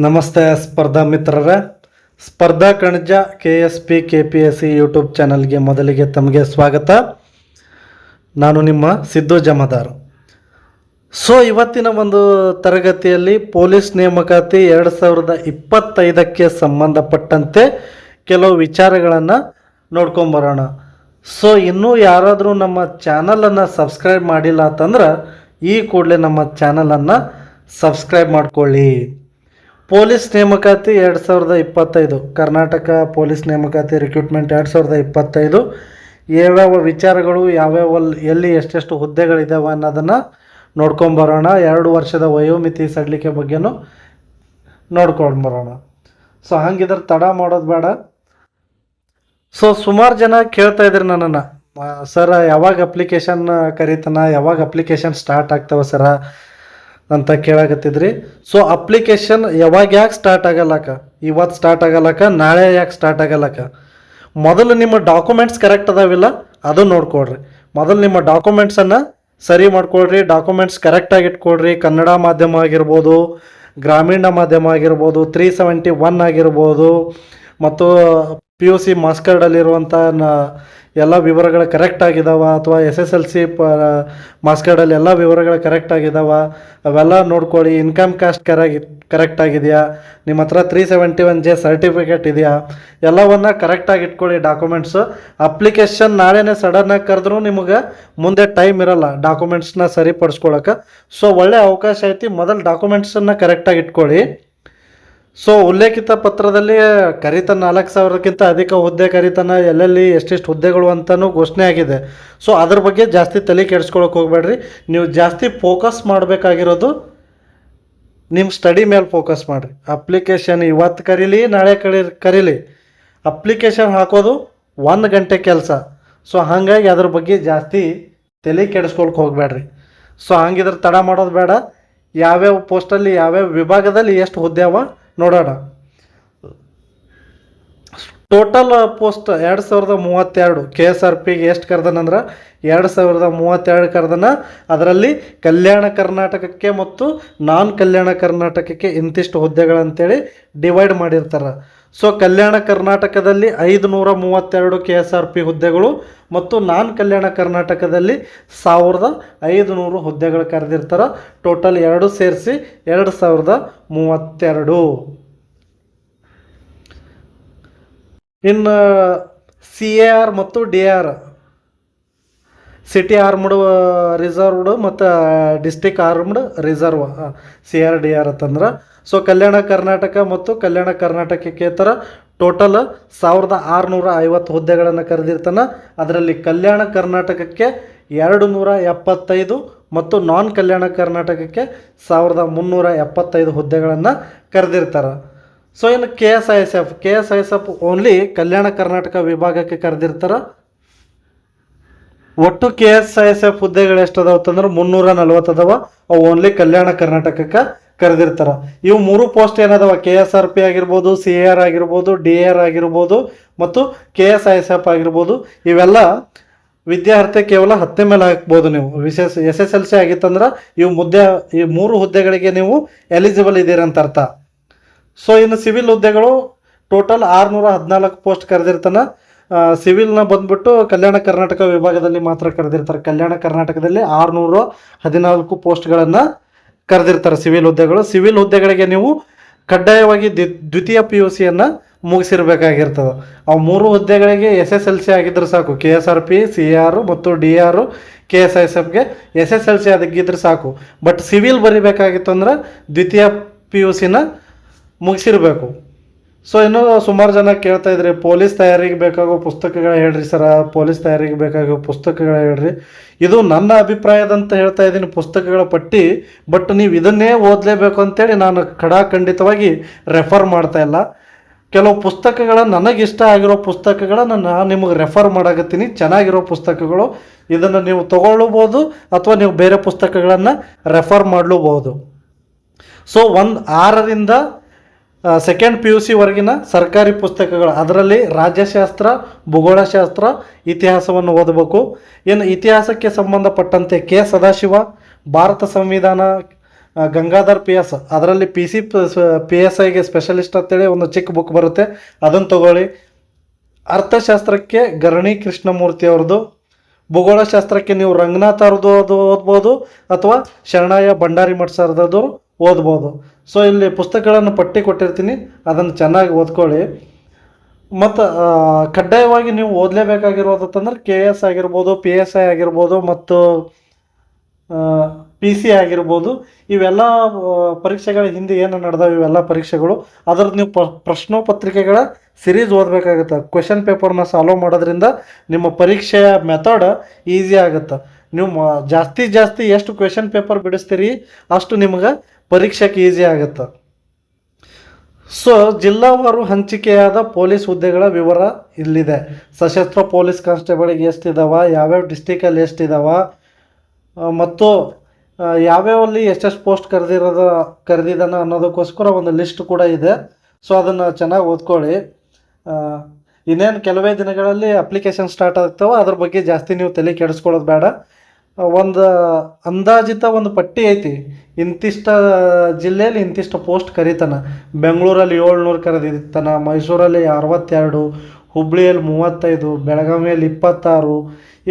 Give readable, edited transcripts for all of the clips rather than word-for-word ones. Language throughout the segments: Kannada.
ನಮಸ್ತೆ ಸ್ಪರ್ಧಾ ಮಿತ್ರರೇ. ಸ್ಪರ್ಧಾ ಕಣಜ KSP KPSC ಯೂಟ್ಯೂಬ್ ಚಾನಲ್ಗೆ ಮೊದಲಿಗೆ ತಮಗೆ ಸ್ವಾಗತ. ನಾನು ನಿಮ್ಮ ಸಿದ್ದು ಜಮಾದಾರ್. ಇವತ್ತಿನ ಒಂದು ತರಗತಿಯಲ್ಲಿ ಪೊಲೀಸ್ ನೇಮಕಾತಿ 2025ಕ್ಕೆ ಸಂಬಂಧಪಟ್ಟಂತೆ ಕೆಲವು ವಿಚಾರಗಳನ್ನು ನೋಡ್ಕೊಂಬರೋಣ. ಇನ್ನೂ ಯಾರಾದರೂ ನಮ್ಮ ಚಾನಲನ್ನು ಸಬ್ಸ್ಕ್ರೈಬ್ ಮಾಡಿಲ್ಲ ಅಂತಂದ್ರೆ ಈ ಕೂಡಲೇ ನಮ್ಮ ಚಾನಲನ್ನು ಸಬ್ಸ್ಕ್ರೈಬ್ ಮಾಡ್ಕೊಳ್ಳಿ. ಪೊಲೀಸ್ ನೇಮಕಾತಿ 2025 ಕರ್ನಾಟಕ ಪೊಲೀಸ್ ನೇಮಕಾತಿ ರಿಕ್ರೂಟ್ಮೆಂಟ್ 2025 ಯಾವ್ಯಾವ ವಿಚಾರಗಳು ಯಾವ್ಯಾವ ಎಲ್ಲಿ ಎಷ್ಟೆಷ್ಟು ಹುದ್ದೆಗಳಿದ್ದಾವೆ ಅನ್ನೋದನ್ನು ನೋಡ್ಕೊಂಬರೋಣ. 2 ವರ್ಷದ ವಯೋಮಿತಿ ಸಡಿಲಿಕೆ ಬಗ್ಗೆನೂ ನೋಡ್ಕೊಂಡ್ಬರೋಣ. ಹಂಗಿದ್ರೆ ತಡ ಮಾಡೋದು ಬೇಡ. ಸುಮಾರು ಜನ ಕೇಳ್ತಾ ಇದ್ರಿ ನನ್ನನ್ನು, ಸರ್ ಯಾವಾಗ ಅಪ್ಲಿಕೇಶನ್ ಕರೀತಾನ, ಯಾವಾಗ ಅಪ್ಲಿಕೇಶನ್ ಸ್ಟಾರ್ಟ್ ಆಗ್ತಾವ ಸರ ಅಂತ ಕೇಳಾಕತ್ತಿದ್ರಿ. ಅಪ್ಲಿಕೇಶನ್ ಯಾಕೆ ಸ್ಟಾರ್ಟ್ ಆಗಲ್ಲಕ್ಕ, ಇವತ್ತು ಸ್ಟಾರ್ಟ್ ಆಗಲ್ಲಕ್ಕ, ನಾಳೆ ಯಾಕೆ ಸ್ಟಾರ್ಟ್ ಆಗಲ್ಲಕ್ಕ? ಮೊದಲು ನಿಮ್ಮ ಡಾಕ್ಯುಮೆಂಟ್ಸ್ ಕರೆಕ್ಟ್ ಅದಾವಿಲ್ಲ ಅದು ನೋಡ್ಕೊಳ್ರಿ. ಮೊದಲು ನಿಮ್ಮ ಡಾಕ್ಯುಮೆಂಟ್ಸನ್ನು ಸರಿ ಮಾಡ್ಕೊಳ್ರಿ. ಡಾಕ್ಯುಮೆಂಟ್ಸ್ ಕರೆಕ್ಟಾಗಿ ಇಟ್ಕೊಳ್ರಿ. ಕನ್ನಡ ಮಾಧ್ಯಮ ಆಗಿರ್ಬೋದು, ಗ್ರಾಮೀಣ ಮಾಧ್ಯಮ ಆಗಿರ್ಬೋದು, 371 ಆಗಿರ್ಬೋದು, ಮತ್ತು PUC ಮಾರ್ಕ್ಸ್ ಕಾರ್ಡಲ್ಲಿರುವಂಥ ಎಲ್ಲ ವಿವರಗಳು ಕರೆಕ್ಟ್ ಆಗಿದ್ದಾವ, ಅಥವಾ SSLC ಮಾರ್ಕ್ಸ್ ಕಾರ್ಡಲ್ಲಿ ಎಲ್ಲ ವಿವರಗಳು ಕರೆಕ್ಟ್ ಆಗಿದ್ದಾವ, ಅವೆಲ್ಲ ನೋಡ್ಕೊಳ್ಳಿ. ಇನ್ಕಮ್ ಕಾಸ್ಟ್ ಕರೆಕ್ಟ್ ಆಗಿದೆಯಾ, ನಿಮ್ಮ ಹತ್ರ 371J ಸರ್ಟಿಫಿಕೇಟ್ ಇದೆಯಾ, ಎಲ್ಲವನ್ನು ಕರೆಕ್ಟಾಗಿ ಇಟ್ಕೊಳ್ಳಿ ಡಾಕ್ಯುಮೆಂಟ್ಸು. ಅಪ್ಲಿಕೇಶನ್ ನಾಳೆನೇ ಸಡನ್ನಾಗಿ ಕರೆದ್ರೂ ನಿಮಗೆ ಮುಂದೆ ಟೈಮ್ ಇರಲ್ಲ ಡಾಕ್ಯುಮೆಂಟ್ಸ್ನ ಸರಿಪಡಿಸ್ಕೊಳಕ್ಕೆ. ಒಳ್ಳೆ ಅವಕಾಶ ಐತಿ. ಮೊದಲು ಡಾಕ್ಯುಮೆಂಟ್ಸನ್ನು ಕರೆಕ್ಟಾಗಿ ಇಟ್ಕೊಳ್ಳಿ. ಉಲ್ಲೇಖಿತ ಪತ್ರದಲ್ಲಿ ಕರಿತನ 4,000ಕ್ಕಿಂತ ಅಧಿಕ ಹುದ್ದೆ ಕರಿತನ, ಎಲ್ಲೆಲ್ಲಿ ಎಷ್ಟೆಷ್ಟು ಹುದ್ದೆಗಳು ಅಂತಲೂ ಘೋಷಣೆ ಆಗಿದೆ. ಅದ್ರ ಬಗ್ಗೆ ಜಾಸ್ತಿ ತಲೆ ಕೆಡಿಸ್ಕೊಳಕ್ಕೆ ಹೋಗಬೇಡ್ರಿ. ನೀವು ಜಾಸ್ತಿ ಫೋಕಸ್ ಮಾಡಬೇಕಾಗಿರೋದು ನಿಮ್ಮ ಸ್ಟಡಿ ಮೇಲೆ ಫೋಕಸ್ ಮಾಡಿರಿ. ಅಪ್ಲಿಕೇಶನ್ ಇವತ್ತು ಕರೀಲಿ, ನಾಳೆ ಕರೀಲಿ, ಅಪ್ಲಿಕೇಶನ್ ಹಾಕೋದು 1 ಗಂಟೆ ಕೆಲಸ. ಹಾಗಾಗಿ ಅದ್ರ ಬಗ್ಗೆ ಜಾಸ್ತಿ ತಲೆ ಕೆಡಿಸ್ಕೊಳಕ್ಕೆ ಹೋಗಬೇಡ್ರಿ. ಹಂಗಿದ್ರೆ ತಡ ಮಾಡೋದು ಬೇಡ. ಯಾವ್ಯಾವ ಪೋಸ್ಟಲ್ಲಿ ಯಾವ್ಯಾವ ವಿಭಾಗದಲ್ಲಿ ಎಷ್ಟು ಹುದ್ದೆ ಅವ ನೋಡೋಣ. ಟೋಟಲ್ ಪೋಸ್ಟ್ 2032 KSRPಗೆ ಎಷ್ಟು ಕರೆದನಂದ್ರೆ 2032 ಕರೆದನ. ಅದರಲ್ಲಿ ಕಲ್ಯಾಣ ಕರ್ನಾಟಕಕ್ಕೆ ಮತ್ತು ನಾನ್ ಕಲ್ಯಾಣ ಕರ್ನಾಟಕಕ್ಕೆ ಇಂತಿಷ್ಟು ಹುದ್ದೆಗಳಂತೇಳಿ ಡಿವೈಡ್ ಮಾಡಿರ್ತಾರೆ. ಕಲ್ಯಾಣ ಕರ್ನಾಟಕದಲ್ಲಿ 532 KSRP ಹುದ್ದೆಗಳು ಮತ್ತು ನಾನ್ ಕಲ್ಯಾಣ ಕರ್ನಾಟಕದಲ್ಲಿ 1500 ಹುದ್ದೆಗಳು ಕರೆದಿರ್ತಾರೆ. ಟೋಟಲ್ 2 ಸೇರಿಸಿ 2032. ಇನ್ನು CAR ಮತ್ತು DAR, ಸಿಟಿ ಆರ್ಮ್ಡ್ ರಿಸರ್ವ್ಡ್ ಮತ್ತು district armed reserve, CR DAR ಅಂತಂದ್ರೆ ಕಲ್ಯಾಣ ಕರ್ನಾಟಕ ಮತ್ತು ಕಲ್ಯಾಣ ಕರ್ನಾಟಕಕ್ಕೇತರ ಟೋಟಲ್ 1650 ಹುದ್ದೆಗಳನ್ನು ಕರೆದಿರ್ತಾನೆ. ಅದರಲ್ಲಿ ಕಲ್ಯಾಣ ಕರ್ನಾಟಕಕ್ಕೆ 275 ಮತ್ತು ನಾನ್ ಕಲ್ಯಾಣ ಕರ್ನಾಟಕಕ್ಕೆ 1375 ಹುದ್ದೆಗಳನ್ನು ಕರೆದಿರ್ತಾರೆ. ಇನ್ನು KSISF ಓನ್ಲಿ ಕಲ್ಯಾಣ ಕರ್ನಾಟಕ ವಿಭಾಗಕ್ಕೆ ಕರೆದಿರ್ತಾರೆ. ಒಟ್ಟು KSISF ಹುದ್ದೆಗಳು ಎಷ್ಟು ಅದಾವ ಅಂತಂದ್ರೆ 340 ಅದಾವ. ಅವು ಓನ್ಲಿ ಕಲ್ಯಾಣ ಕರ್ನಾಟಕಕ್ಕೆ ಕರೆದಿರ್ತಾರೆ. ಇವು 3 ಪೋಸ್ಟ್ ಏನದಾವ, KSRP ಆಗಿರ್ಬೋದು, CAR ಆಗಿರ್ಬೋದು, DAR ಆಗಿರ್ಬೋದು ಮತ್ತು KSISF ಆಗಿರ್ಬೋದು. ಇವೆಲ್ಲ ವಿದ್ಯಾರ್ಥಿ ಕೇವಲ 10 ಮೇಲೆ ಹಾಕ್ಬೋದು. ನೀವು ವಿಶೇಷ SSLC ಆಗಿತ್ತಂದ್ರೆ ಈ 3 ಹುದ್ದೆಗಳಿಗೆ ನೀವು ಎಲಿಜಿಬಲ್ ಇದ್ದೀರಿ ಅಂತ ಅರ್ಥ. ಇನ್ನು ಸಿವಿಲ್ ಹುದ್ದೆಗಳು ಟೋಟಲ್ 614 ಪೋಸ್ಟ್ ಕರೆದಿರ್ತಾನೆ. ಸಿವಿಲ್ನ ಬಂದ್ಬಿಟ್ಟು ಕಲ್ಯಾಣ ಕರ್ನಾಟಕ ವಿಭಾಗದಲ್ಲಿ ಮಾತ್ರ ಕರೆದಿರ್ತಾರೆ. ಕಲ್ಯಾಣ ಕರ್ನಾಟಕದಲ್ಲಿ 614 ಪೋಸ್ಟ್ಗಳನ್ನು ಕರೆದಿರ್ತಾರೆ ಸಿವಿಲ್ ಹುದ್ದೆಗಳು. ಸಿವಿಲ್ ಹುದ್ದೆಗಳಿಗೆ ನೀವು ಕಡ್ಡಾಯವಾಗಿ ದ್ವಿತೀಯ PUCಯನ್ನು ಮುಗಿಸಿರ್ಬೇಕಾಗಿರ್ತದೆ. ಅವು 3 ಹುದ್ದೆಗಳಿಗೆ SSLC ಆಗಿದ್ರೆ ಸಾಕು. KSRP, CAR ಮತ್ತು DAR, KSISFಗೆ SSLC ಅದಕ್ಕಿದ್ರೆ ಸಾಕು. ಬಟ್ ಸಿವಿಲ್ ಬರಿಬೇಕಾಗಿತ್ತು ಅಂದ್ರೆ ದ್ವಿತೀಯ PUCನ ಮುಗಿಸಿರ್ಬೇಕು. ಇನ್ನು ಸುಮಾರು ಜನ ಕೇಳ್ತಾ ಇದ್ರಿ, ಪೊಲೀಸ್ ತಯಾರಿಗೆ ಬೇಕಾಗೋ ಪುಸ್ತಕಗಳು ಹೇಳ್ರಿ ಸರ, ಪೊಲೀಸ್ ತಯಾರಿಗೆ ಬೇಕಾಗೋ ಪುಸ್ತಕಗಳು ಹೇಳ್ರಿ. ಇದು ನನ್ನ ಅಭಿಪ್ರಾಯದಂತ ಹೇಳ್ತಾ ಇದ್ದೀನಿ, ಪುಸ್ತಕಗಳ ಪಟ್ಟಿ. ಬಟ್ ನೀವು ಇದನ್ನೇ ಓದಲೇಬೇಕು ಅಂತೇಳಿ ನಾನು ಖಂಡಿತವಾಗಿ ರೆಫರ್ ಮಾಡ್ತಾ ಇಲ್ಲ. ಕೆಲವು ಪುಸ್ತಕಗಳ ನನಗಿಷ್ಟ ಆಗಿರೋ ಪುಸ್ತಕಗಳನ್ನು ನಾನು ನಿಮಗೆ ರೆಫರ್ ಮಾಡಾಕತ್ತೀನಿ. ಚೆನ್ನಾಗಿರೋ ಪುಸ್ತಕಗಳು, ಇದನ್ನು ನೀವು ತಗೊಳ್ಬೋದು ಅಥವಾ ನೀವು ಬೇರೆ ಪುಸ್ತಕಗಳನ್ನು ರೆಫರ್ ಮಾಡಲೂಬಹುದು. 6ರಿಂದ 2nd PUC ವರೆಗಿನ ಸರ್ಕಾರಿ ಪುಸ್ತಕಗಳು, ಅದರಲ್ಲಿ ರಾಜ್ಯಶಾಸ್ತ್ರ, ಭೂಗೋಳಶಾಸ್ತ್ರ, ಇತಿಹಾಸವನ್ನು ಓದಬೇಕು. ಇನ್ನು ಇತಿಹಾಸಕ್ಕೆ ಸಂಬಂಧಪಟ್ಟಂತೆ K. ಸದಾಶಿವ, ಭಾರತ ಸಂವಿಧಾನ, ಗಂಗಾಧರ್ PS, ಅದರಲ್ಲಿ PSIಗೆ ಸ್ಪೆಷಲಿಸ್ಟ್ ಅಂತೇಳಿ ಒಂದು ಚಿಕ್ಕ ಬುಕ್ ಬರುತ್ತೆ, ಅದನ್ನು ತಗೊಳ್ಳಿ. ಅರ್ಥಶಾಸ್ತ್ರಕ್ಕೆ ಗರಣಿ ಕೃಷ್ಣಮೂರ್ತಿ ಅವ್ರದ್ದು, ಭೂಗೋಳಶಾಸ್ತ್ರಕ್ಕೆ ನೀವು ರಂಗನಾಥ್ ಅವ್ರದ್ದು ಓದ್ಬೋದು ಅಥವಾ ಶರಣಯ್ಯ ಭಂಡಾರಿ ಮಠ ಸರ್ದು ಓದ್ಬೋದು. ಸೊ ಇಲ್ಲಿ ಪುಸ್ತಕಗಳನ್ನು ಪಟ್ಟಿ ಕೊಟ್ಟಿರ್ತೀನಿ, ಅದನ್ನು ಚೆನ್ನಾಗಿ ಓದ್ಕೊಳ್ಳಿ. ಮತ್ತು ಕಡ್ಡಾಯವಾಗಿ ನೀವು ಓದಲೇಬೇಕಾಗಿರೋದಂತಂದ್ರೆ KS ಆಗಿರ್ಬೋದು, PSI ಆಗಿರ್ಬೋದು ಮತ್ತು PC ಆಗಿರ್ಬೋದು. ಇವೆಲ್ಲ ಪರೀಕ್ಷೆಗಳ ಹಿಂದೆ ಏನು ನಡೆದಾವೆ ಇವೆಲ್ಲ ಪರೀಕ್ಷೆಗಳು, ಅದ್ರದ್ದು ನೀವು ಪ್ರಶ್ನೋಪತ್ರಿಕೆಗಳ ಸಿರೀಸ್ ಓದಬೇಕಾಗುತ್ತೆ. ಕ್ವೆಶನ್ ಪೇಪರ್ನ ಸಾಲ್ವ್ ಮಾಡೋದ್ರಿಂದ ನಿಮ್ಮ ಪರೀಕ್ಷೆಯ ಮೆಥಡ್ ಈಸಿ ಆಗುತ್ತೆ. ನೀವು ಜಾಸ್ತಿ ಎಷ್ಟು ಕ್ವೆಶನ್ ಪೇಪರ್ ಬಿಡಿಸ್ತೀರಿ ಅಷ್ಟು ನಿಮ್ಗೆ ಪರೀಕ್ಷೆಗೆ ಈಸಿ ಆಗುತ್ತೆ. ಸೊ ಜಿಲ್ಲಾವಾರು ಹಂಚಿಕೆಯಾದ ಪೊಲೀಸ್ ಹುದ್ದೆಗಳ ವಿವರ ಇಲ್ಲಿದೆ. ಸಶಸ್ತ್ರ ಪೊಲೀಸ್ ಕಾನ್ಸ್ಟೇಬಲ್ಗೆ ಎಷ್ಟಿದಾವ, ಯಾವ್ಯಾವ ಡಿಸ್ಟಿಕಲ್ಲಿ ಎಷ್ಟಿದಾವ, ಮತ್ತು ಯಾವ್ಯಾವಲ್ಲಿ ಎಷ್ಟೆಷ್ಟು ಪೋಸ್ಟ್ ಕರೆದಿದ್ದಾನ ಅನ್ನೋದಕ್ಕೋಸ್ಕರ ಒಂದು ಲಿಸ್ಟ್ ಕೂಡ ಇದೆ. ಸೊ ಅದನ್ನು ಚೆನ್ನಾಗಿ ಓದ್ಕೊಳ್ಳಿ. ಇನ್ನೇನು ಕೆಲವೇ ದಿನಗಳಲ್ಲಿ ಅಪ್ಲಿಕೇಶನ್ ಸ್ಟಾರ್ಟ್ ಆಗ್ತಾವೆ, ಅದ್ರ ಬಗ್ಗೆ ಜಾಸ್ತಿ ನೀವು ತಲೆ ಕೆಡಿಸ್ಕೊಳ್ಳೋದು ಬೇಡ. ಒಂದು ಅಂದಾಜಿತ ಒಂದು ಪಟ್ಟಿ ಐತಿ, ಇಂತಿಷ್ಟ ಜಿಲ್ಲೆಯಲ್ಲಿ ಇಂತಿಷ್ಟು ಪೋಸ್ಟ್ ಕರೀತಾನೆ. ಬೆಂಗಳೂರಲ್ಲಿ 700 ಕರೆದಿರ್ತಾನೆ, ಮೈಸೂರಲ್ಲಿ 62, ಹುಬ್ಳಿಯಲ್ಲಿ 35, ಬೆಳಗಾವಿಯಲ್ಲಿ 26.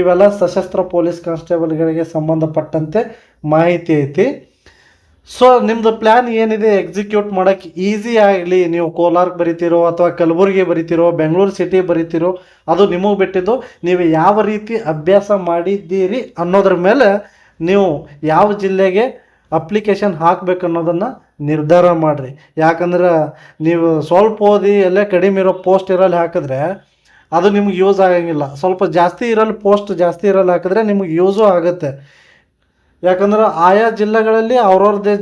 ಇವೆಲ್ಲ ಸಶಸ್ತ್ರ ಪೊಲೀಸ್ ಕಾನ್ಸ್ಟೇಬಲ್ಗಳಿಗೆ ಸಂಬಂಧಪಟ್ಟಂತೆ ಮಾಹಿತಿ ಐತಿ. ಸೊ ನಿಮ್ಮದು ಪ್ಲ್ಯಾನ್ ಏನಿದೆ ಎಕ್ಸಿಕ್ಯೂಟ್ ಮಾಡೋಕ್ಕೆ ಈಸಿ ಆಗಲಿ. ನೀವು ಕೋಲಾರಕ್ಕೆ ಬರಿತೀರೋ ಅಥವಾ ಕಲಬುರಗಿ ಬರಿತೀರೋ, ಬೆಂಗಳೂರು ಸಿಟಿ ಬರಿತೀರೋ, ಅದು ನಿಮಗೆ ಬಿಟ್ಟಿದ್ದು. ನೀವು ಯಾವ ರೀತಿ ಅಭ್ಯಾಸ ಮಾಡಿದ್ದೀರಿ ಅನ್ನೋದ್ರ ಮೇಲೆ ನೀವು ಯಾವ ಜಿಲ್ಲೆಗೆ ಅಪ್ಲಿಕೇಶನ್ ಹಾಕಬೇಕು ಅನ್ನೋದನ್ನು ನಿರ್ಧಾರ ಮಾಡಿರಿ. ಯಾಕಂದ್ರೆ ನೀವು ಸ್ವಲ್ಪ ಓದಿ ಎಲ್ಲೇ ಕಡಿಮೆ ಇರೋ ಪೋಸ್ಟ್ ಇರೋಲ್ಲಿ ಹಾಕಿದ್ರೆ ಅದು ನಿಮ್ಗೆ ಯೂಸ್ ಆಗಂಗಿಲ್ಲ. ಸ್ವಲ್ಪ ಜಾಸ್ತಿ ಇರಲ್ಲ ಹಾಕಿದ್ರೆ ನಿಮ್ಗೆ ಯೂಸು ಆಗುತ್ತೆ. ಯಾಕಂದ್ರೆ ಆಯಾ ಜಿಲ್ಲೆಗಳಲ್ಲಿ ಅವ್ರವ್ರದ್ದೇ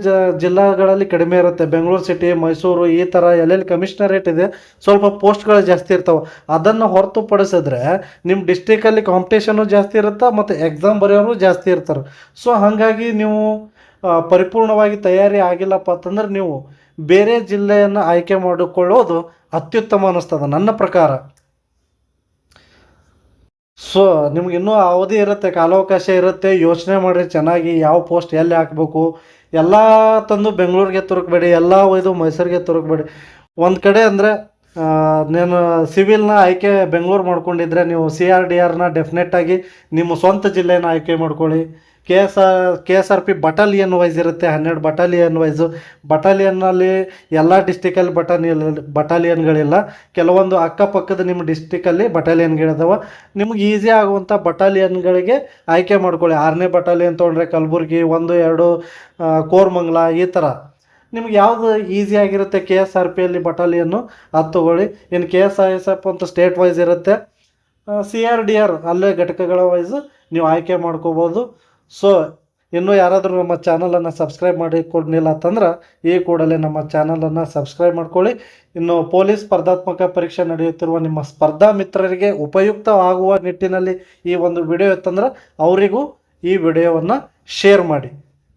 ಜಿಲ್ಲೆಗಳಲ್ಲಿ ಕಡಿಮೆ ಇರುತ್ತೆ. ಬೆಂಗಳೂರು ಸಿಟಿ, ಮೈಸೂರು ಈ ಥರ ಎಲ್ಲೆಲ್ಲಿ ಕಮಿಷನರೇಟ್ ಇದೆ ಸ್ವಲ್ಪ ಪೋಸ್ಟ್ಗಳು ಜಾಸ್ತಿ ಇರ್ತಾವೆ. ಅದನ್ನು ಹೊರತುಪಡಿಸಿದ್ರೆ ನಿಮ್ಮ ಡಿಸ್ಟಿಕಲ್ಲಿ ಕಾಂಪಿಟೇಷನು ಜಾಸ್ತಿ ಇರುತ್ತೆ ಮತ್ತು ಎಕ್ಸಾಮ್ ಬರೆಯೋರು ಜಾಸ್ತಿ ಇರ್ತಾರೆ. ಸೊ ಹಾಗಾಗಿ ನೀವು ಪರಿಪೂರ್ಣವಾಗಿ ತಯಾರಿ ಆಗಿಲ್ಲಪ್ಪ ಅಂತಂದ್ರೆ ನೀವು ಬೇರೆ ಜಿಲ್ಲೆಯನ್ನು ಆಯ್ಕೆ ಮಾಡಿಕೊಳ್ಳೋದು ಅತ್ಯುತ್ತಮ ಅನ್ನಿಸ್ತದೆ ನನ್ನ ಪ್ರಕಾರ. ಸೊ ನಿಮ್ಗೆ ಇನ್ನೂ ಅವಧಿ ಇರುತ್ತೆ, ಕಾಲಾವಕಾಶ ಇರುತ್ತೆ. ಯೋಚನೆ ಮಾಡಿರಿ ಚೆನ್ನಾಗಿ, ಯಾವ ಪೋಸ್ಟ್ ಎಲ್ಲಿ ಹಾಕಬೇಕು. ಎಲ್ಲ ತಂದು ಬೆಂಗಳೂರಿಗೆ ತುರುಕಬೇಡಿ, ಎಲ್ಲ ಒಯ್ದು ಮೈಸೂರಿಗೆ ತುರುಕಬೇಡಿ. ಒಂದು ಕಡೆ ಅಂದರೆ నేను ಸಿವಿಲ್ನ ಆಯ್ಕೆ ಬೆಂಗಳೂರು ಮಾಡ್ಕೊಂಡಿದ್ರೆ ನೀವು CRDRನ ಡೆಫಿನೆಟ್ಟಾಗಿ ನಿಮ್ಮ ಸ್ವಂತ ಜಿಲ್ಲೆನ ಆಯ್ಕೆ ಮಾಡ್ಕೊಳ್ಳಿ. KSRP ಬಟಾಲಿಯನ್ ವೈಸ್ ಇರುತ್ತೆ, 12 ಬಟಾಲಿಯನ್ ವೈಸು. ಬಟಾಲಿಯನ್ನಲ್ಲಿ ಎಲ್ಲ ಡಿಸ್ಟಿಕಲ್ಲಿ ಬಟಾಲಿಯನ್ಗಳಿಲ್ಲ, ಕೆಲವೊಂದು ಅಕ್ಕಪಕ್ಕದ ನಿಮ್ಮ ಡಿಸ್ಟಿಕಲ್ಲಿ ಬಟಾಲಿಯನ್ಗಳಿದಾವೆ. ನಿಮ್ಗೆ ಈಸಿ ಆಗುವಂಥ ಬಟಾಲಿಯನ್ಗಳಿಗೆ ಆಯ್ಕೆ ಮಾಡ್ಕೊಳ್ಳಿ. 6ನೇ ಬಟಾಲಿಯನ್ ತೊಗೊಂಡ್ರೆ ಕಲಬುರ್ಗಿ, 1, 2 ಕೋರಮಂಗಲ, ಈ ಥರ ನಿಮ್ಗೆ ಯಾವುದು ಈಸಿ ಆಗಿರುತ್ತೆ KSRPಯಲ್ಲಿ ಬಟಾಲಿಯನ್ನು ಅದು ತೊಗೊಳ್ಳಿ. ಇನ್ನು KSISF ಅಂತ ಸ್ಟೇಟ್ ವೈಸ್ ಇರುತ್ತೆ, CRDR ಅಲ್ಲೇ ಘಟಕಗಳ ವೈಸು ನೀವು ಆಯ್ಕೆ ಮಾಡ್ಕೋಬೋದು. ಸೊ ಇನ್ನೂ ಯಾರಾದರೂ ನಮ್ಮ ಚಾನಲನ್ನು ಸಬ್ಸ್ಕ್ರೈಬ್ ಮಾಡಿಕೊಂಡಿಲ್ಲ ಅಂತಂದ್ರೆ ಈ ಕೂಡಲೇ ನಮ್ಮ ಚಾನಲನ್ನು ಸಬ್ಸ್ಕ್ರೈಬ್ ಮಾಡ್ಕೊಳ್ಳಿ. ಇನ್ನು ಪೊಲೀಸ್ ಸ್ಪರ್ಧಾತ್ಮಕ ಪರೀಕ್ಷೆ ನಡೆಯುತ್ತಿರುವ ನಿಮ್ಮ ಸ್ಪರ್ಧಾ ಮಿತ್ರರಿಗೆ ಉಪಯುಕ್ತವಾಗುವ ನಿಟ್ಟಿನಲ್ಲಿ ಈ ಒಂದು ವಿಡಿಯೋ ಇತ್ತಂದ್ರೆ ಅವರಿಗೂ ಈ ವಿಡಿಯೋವನ್ನು ಶೇರ್ ಮಾಡಿ.